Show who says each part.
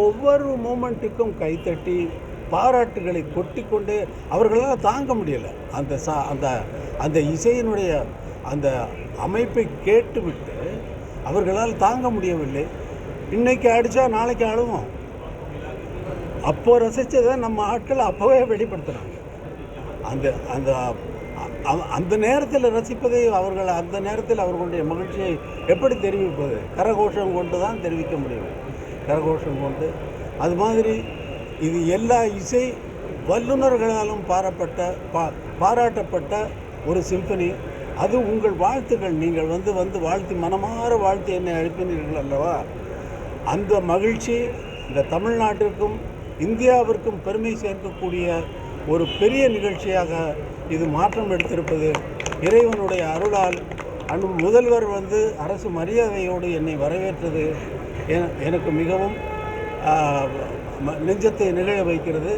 Speaker 1: ஒவ்வொரு மூமெண்ட்டுக்கும் கைத்தட்டி பாராட்டுகளை கொட்டிக்கொண்டு அவர்களால் தாங்க முடியலை. அந்த அந்த இசையினுடைய அந்த அமைப்பை கேட்டுவிட்டு அவர்களால் தாங்க முடியவில்லை. இன்றைக்கி அடித்தா நாளைக்கு அழுவோம். அப்போ ரசித்ததை நம்ம ஆட்கள் அப்போவே வெளிப்படுத்துகிறாங்க. அந்த அந்த அந்த நேரத்தில் ரசிப்பதை அவர்கள் அந்த நேரத்தில் அவர்களுடைய மகிழ்ச்சியை எப்படி தெரிவிப்பது? கரகோஷம் கொண்டு தான் தெரிவிக்க முடியும். கரகோஷம் கொண்டு அது மாதிரி இது எல்லா இசை வல்லுநர்களாலும் பாராட்டப்பட்ட ஒரு சிம்பனி. அது உங்கள் வாழ்த்துக்கள். நீங்கள் வந்து வாழ்த்தி மனமாற வாழ்த்து என்னை அழைப்பினீர்கள் அல்லவா? அந்த மகிழ்ச்சி இந்த தமிழ்நாட்டிற்கும் இந்தியாவிற்கும் பெருமை சேர்க்கக்கூடிய ஒரு பெரிய நிகழ்ச்சியாக இது மாற்றம் எடுத்திருப்பது இறைவனுடைய அருளால். முதல்வர் அரசு மரியாதையோடு என்னை வரவேற்றது எனக்கு மிகவும் நெஞ்சத்தை நிகழ வைக்கிறது.